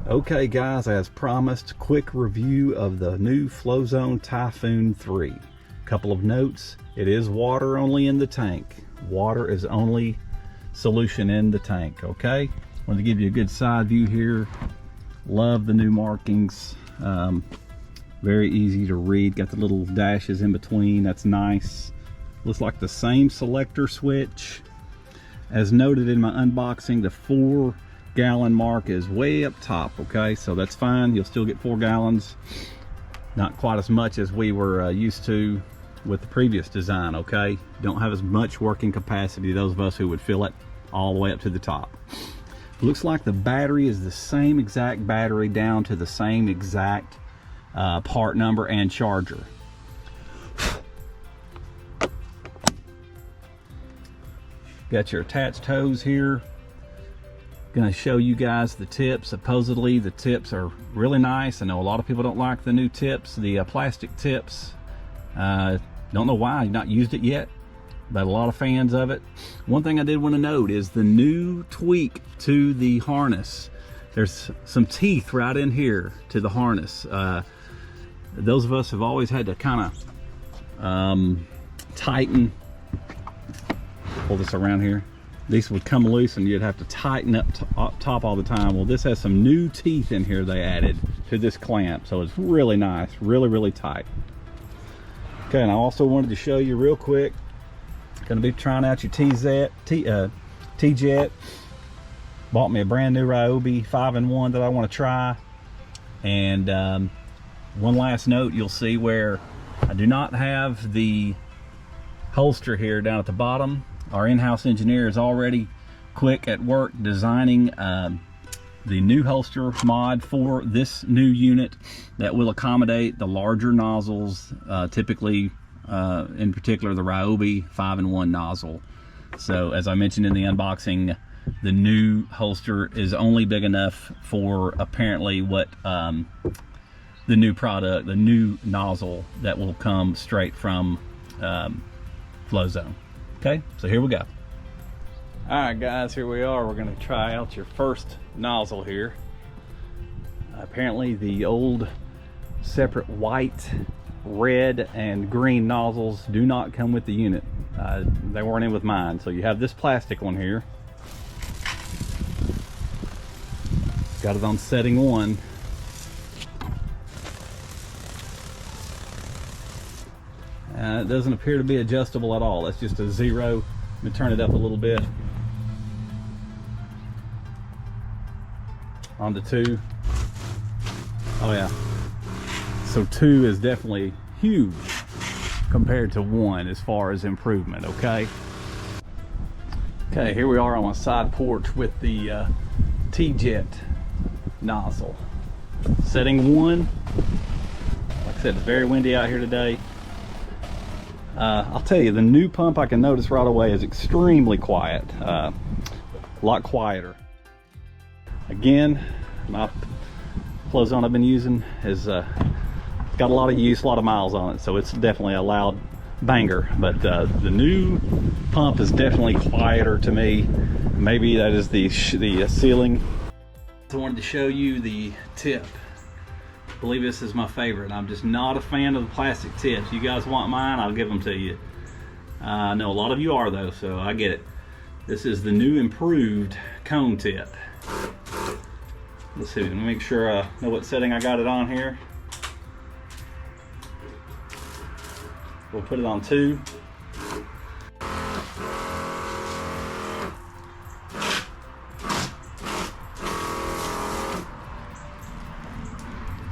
Okay guys, as promised, quick review of the new FlowZone Typhoon 3. Couple of notes: it is water only in the tank. Water is only solution in the tank, okay? Wanted to give you a good side view here. Love the new markings. Very easy to read. Got the little dashes in between. That's nice. Looks like the same selector switch. As noted in my unboxing, the 4-gallon mark is way up top, okay? So that's fine. You'll still get 4 gallons. Not quite as much as we were used to with the previous design, okay? Don't have as much working capacity, those of us who would fill it all the way up to the top. Looks like the battery is the same exact battery down to the same exact part number and charger. Got your attached hose here. Gonna show you guys the tips. Supposedly the tips are really nice. I know a lot of people don't like the new tips, the plastic tips. Don't know why, I've not used it yet, but a lot of fans of it. One thing I did want to note is the new tweak to the harness. There's some teeth right in here to the harness. Those of us have always had to kind of tighten. Pull this around here. These would come loose and you'd have to tighten up top all the time. Well, this has some new teeth in here they added to this clamp, so it's really nice, really tight. Okay, and I also wanted to show you real quick. Gonna be trying out your T-Jet. Bought me a brand new Ryobi 5-in-1 that I want to try. And one last note, you'll see where I do not have the holster here down at the bottom. Our in-house engineer is already quick at work designing the new holster mod for this new unit that will accommodate the larger nozzles, typically in particular the Ryobi 5-in-1 nozzle. So as I mentioned in the unboxing, the new holster is only big enough for apparently what the new product, the new nozzle that will come straight from FlowZone. Okay, so here we go. All right guys, here we are. We're gonna try out your first nozzle here. Apparently the old separate white, red, and green nozzles do not come with the unit. They weren't in with mine. So you have this plastic one here. Got it on setting 1. It doesn't appear to be adjustable at all. It's just a 0. Let me turn it up a little bit. On to 2. Oh yeah. So 2 is definitely huge compared to 1 as far as improvement, okay? Okay, here we are on my side porch with the T-Jet nozzle. Setting 1. Like I said, it's very windy out here today. I'll tell you, the new pump I can notice right away is extremely quiet. A lot quieter. Again, my FlowZone I've been using has got a lot of use, a lot of miles on it, so it's definitely a loud banger. But the new pump is definitely quieter to me. Maybe that is the ceiling. I wanted to show you the tip. I believe this is my favorite. I'm just not a fan of the plastic tips. You guys want mine, I'll give them to you. I know a lot of you are though, so I get it. This is the new improved cone tip. Let's see, let me make sure I know what setting I got it on here. We'll put it on 2.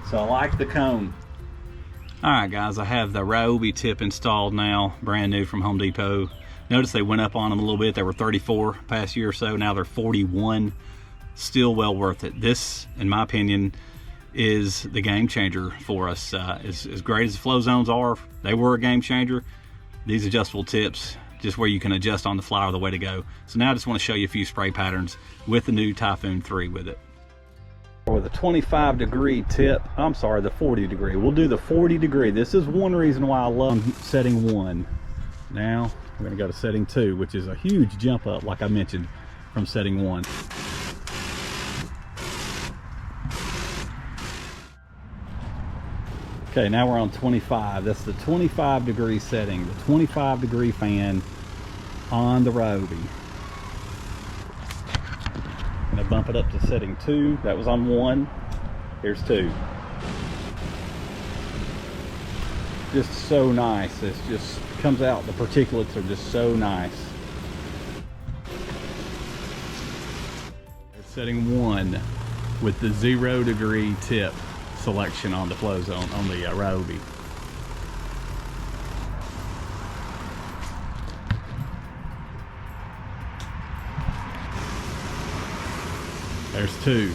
So I like the cone. All right guys, I have the Ryobi tip installed now, brand new from Home Depot. Notice they went up on them a little bit. They were 34 past year or so. Now they're 41. Still well worth it. This, in my opinion, is the game changer for us. As great as the FlowZones are, they were a game changer. These adjustable tips, just where you can adjust on the fly, are the way to go. So now I just want to show you a few spray patterns with the new Typhoon 3 with it. With a 25-degree tip, I'm sorry, the 40-degree. We'll do the 40-degree. This is one reason why I love setting 1. Now we're going to go to setting 2, which is a huge jump up, like I mentioned, from setting 1. Okay, now we're on 25. That's the 25-degree setting, the 25-degree fan on the Ryobi. I'm gonna bump it up to setting 2. That was on 1. Here's 2. Just so nice. It's just comes out. The particulates are just so nice. Setting 1 with the 0-degree tip selection on the flow zone on the Ryobi. There's 2.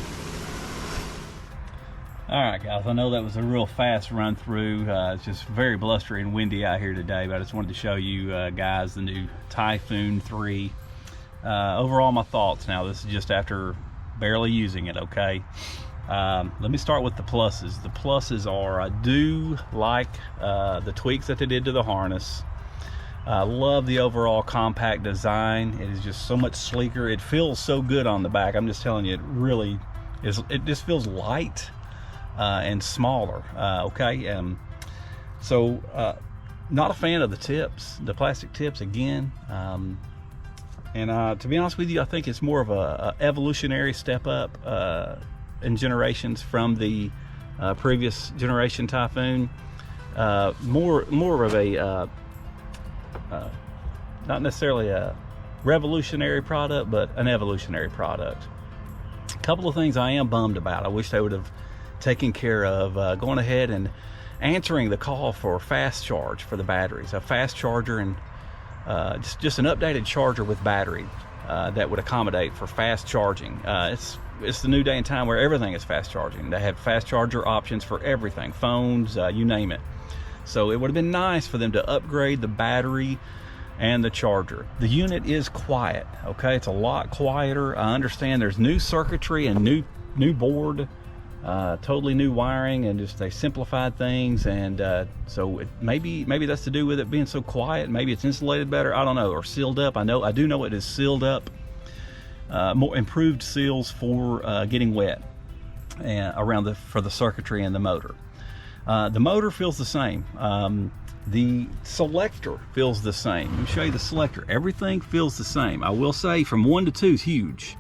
All right, guys, I know that was a real fast run through. It's just very blustery and windy out here today, but I just wanted to show you guys the new Typhoon 3. Overall, my thoughts now. This is just after barely using it, okay? Let me start with the pluses. The pluses are, I do like the tweaks that they did to the harness. I love the overall compact design. It is just so much sleeker. It feels so good on the back. I'm just telling you, it really is. It just feels light and smaller. Okay. So not a fan of the tips, the plastic tips again. And to be honest with you, I think it's more of a evolutionary step up in generations from the previous generation Typhoon. More of a not necessarily a revolutionary product, but an evolutionary product. A couple of things I am bummed about. I wish they would have taken care of going ahead and answering the call for fast charge for the batteries, a fast charger, and just an updated charger with battery that would accommodate for fast charging. It's the new day and time where everything is fast charging. They have fast charger options for everything, phones, you name it. So it would have been nice for them to upgrade the battery and the charger. The unit is quiet, okay? It's a lot quieter. I understand there's new circuitry and new board, totally new wiring, and just they simplified things. And so maybe that's to do with it being so quiet. Maybe it's insulated better. I don't know, or sealed up. I do know it is sealed up. More improved seals for getting wet and for the circuitry and the motor. The motor feels the same. The selector feels the same. Let me show you the selector. Everything feels the same. I will say from 1 to 2 is huge.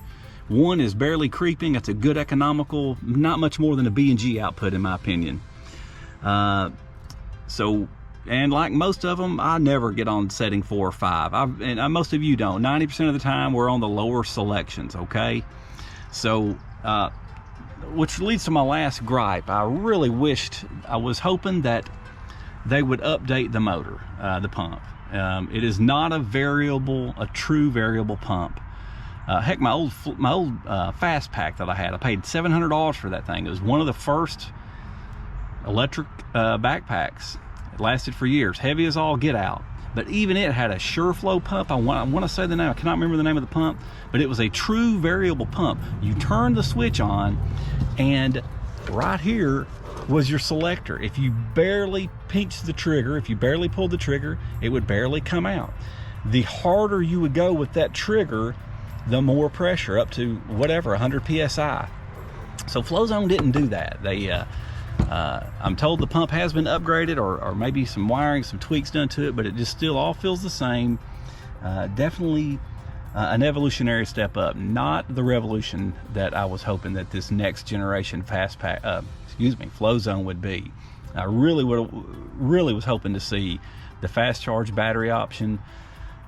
1 is barely creeping. That's a good economical, not much more than a B&G output in my opinion. And like most of them, I never get on setting 4 or 5. And most of you don't. 90% of the time we're on the lower selections, okay? So, which leads to my last gripe. I was hoping that they would update the motor, the pump. It is not a true variable pump. Heck, my old Fast Pack that I had, I paid $700 for that thing. It was one of the first electric backpacks. It lasted for years, heavy as all get out. But even it had a SureFlow pump. I want to say the name. I cannot remember the name of the pump, but it was a true variable pump. You turn the switch on, and right here was your selector. If you barely pinched the trigger, if you barely pulled the trigger, it would barely come out. The harder you would go with that trigger, the more pressure, up to whatever, 100 psi. So FlowZone didn't do that. I'm told the pump has been upgraded, or maybe some wiring, some tweaks done to it, but it just still all feels the same. Definitely an evolutionary step up, not the revolution that I was hoping that this next generation FlowZone would be. I really was hoping to see the fast charge battery option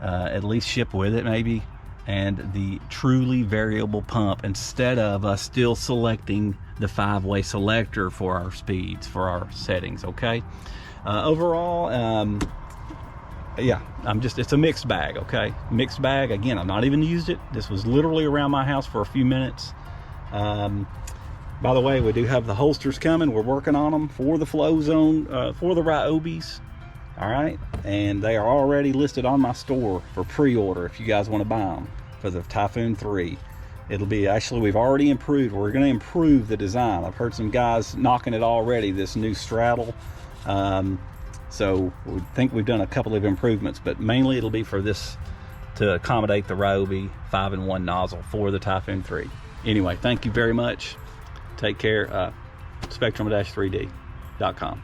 at least ship with it maybe, and the truly variable pump, instead of us still selecting the 5-way selector for our speeds, for our settings, okay? Overall, yeah, it's a mixed bag, okay? Mixed bag. Again, I've not even used it. This was literally around my house for a few minutes. By the way, we do have the holsters coming. We're working on them for the FlowZone, for the Ryobis. All right, and they are already listed on my store for pre-order if you guys want to buy them for the Typhoon 3. It'll be, actually, we've already improved. We're going to improve the design. I've heard some guys knocking it already, this new straddle. So we think we've done a couple of improvements, but mainly it'll be for this to accommodate the Ryobi 5-in-1 nozzle for the Typhoon 3. Anyway, thank you very much. Take care. Spectrum-3D.com.